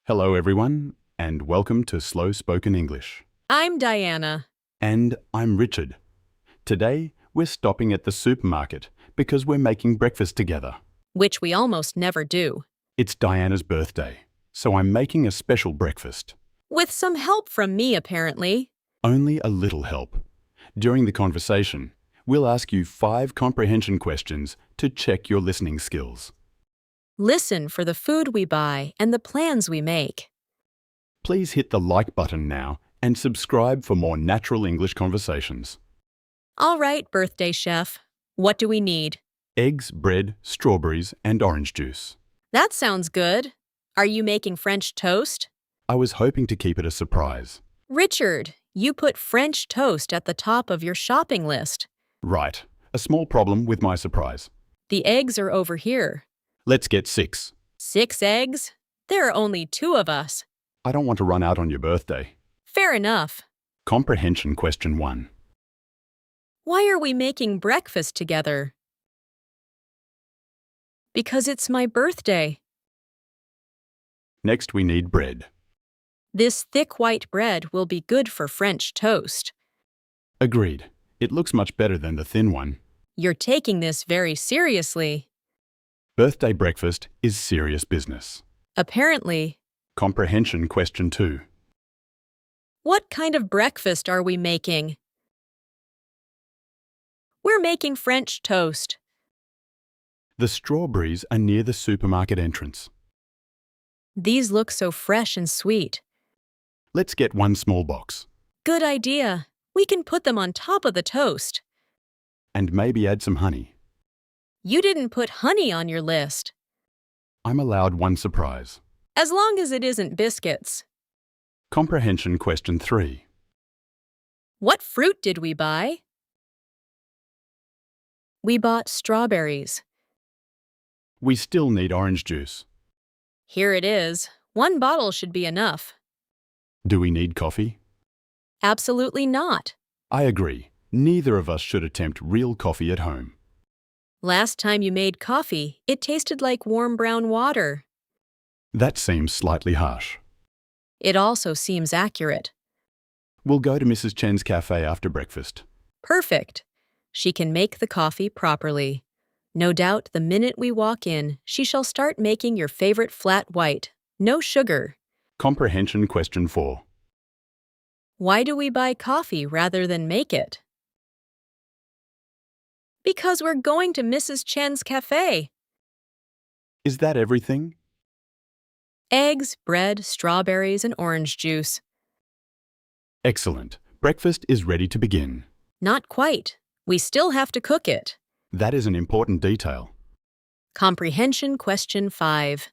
Hello everyone, and welcome to Slow Spoken English. I'm Diana. And I'm Richard. Today, we're stopping at the supermarket because we're making breakfast together. Which we almost never do. It's Diana's birthday, so I'm making a special breakfast. With some help from me, apparently. Only a little help. During the conversation, we'll ask you 5 comprehension questions to check your listening skills. Listen for the food we buy and the plans we make. Please hit the like button now and subscribe for more natural English conversations. All right, birthday chef. What do we need? Eggs, bread, strawberries, and orange juice. That sounds good. Are you making French toast? I was hoping to keep it a surprise. Richard, you put French toast at the top of your shopping list. Right. A small problem with my surprise. The eggs are over here. Let's get 6. 6 eggs? There are only 2 of us. I don't want to run out on your birthday. Fair enough. Comprehension question 1. Why are we making breakfast together? Because it's my birthday. Next we need bread. This thick white bread will be good for French toast. Agreed. It looks much better than the thin one. You're taking this very seriously. Birthday breakfast is serious business. Apparently. Comprehension question 2. What kind of breakfast are we making? We're making French toast. The strawberries are near the supermarket entrance. These look so fresh and sweet. Let's get 1 small box. Good idea. We can put them on top of the toast. And maybe add some honey. You didn't put honey on your list. I'm allowed 1 surprise. As long as it isn't biscuits. Comprehension question 3. What fruit did we buy? We bought strawberries. We still need orange juice. Here it is. 1 bottle should be enough. Do we need coffee? Absolutely not. I agree. Neither of us should attempt real coffee at home. Last time you made coffee, it tasted like warm brown water. That seems slightly harsh. It also seems accurate. We'll go to Mrs. Chen's cafe after breakfast. Perfect. She can make the coffee properly. No doubt the minute we walk in, she shall start making your favorite flat white. No sugar. Comprehension question 4. Why do we buy coffee rather than make it? Because we're going to Mrs. Chen's cafe. Is that everything? Eggs, bread, strawberries, and orange juice. Excellent. Breakfast is ready to begin. Not quite. We still have to cook it. That is an important detail. Comprehension question 5.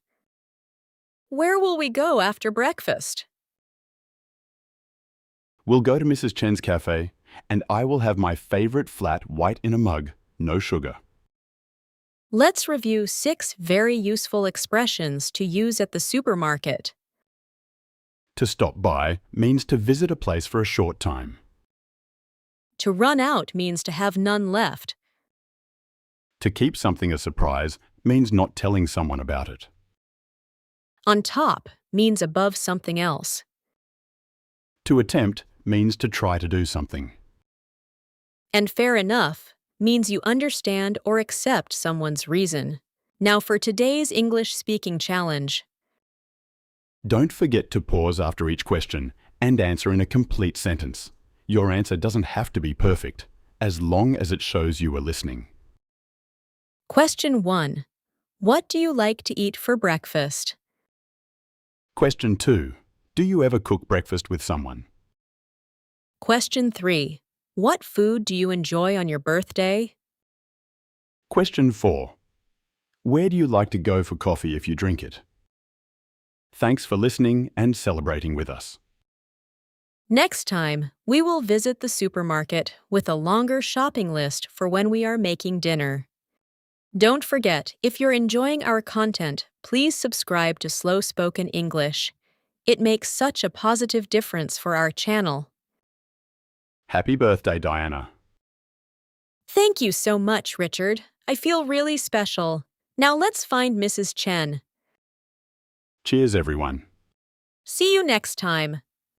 Where will we go after breakfast? We'll go to Mrs. Chen's cafe, and I will have my favorite flat white in a mug, no sugar. Let's review 6 very useful expressions to use at the supermarket. To stop by means to visit a place for a short time. To run out means to have none left. To keep something a surprise means not telling someone about it. On top means above something else. To attempt means to try to do something. And fair enough means you understand or accept someone's reason. Now for today's English speaking challenge. Don't forget to pause after each question and answer in a complete sentence. Your answer doesn't have to be perfect, as long as it shows you are listening. Question 1. What do you like to eat for breakfast? Question 2. Do you ever cook breakfast with someone? Question 3. What food do you enjoy on your birthday? Question 4. Where do you like to go for coffee if you drink it? Thanks for listening and celebrating with us. Next time, we will visit the supermarket with a longer shopping list for when we are making dinner. Don't forget, if you're enjoying our content, please subscribe to Slow Spoken English. It makes such a positive difference for our channel. Happy birthday, Diana. Thank you so much, Richard. I feel really special. Now let's find Mrs. Chen. Cheers, everyone. See you next time.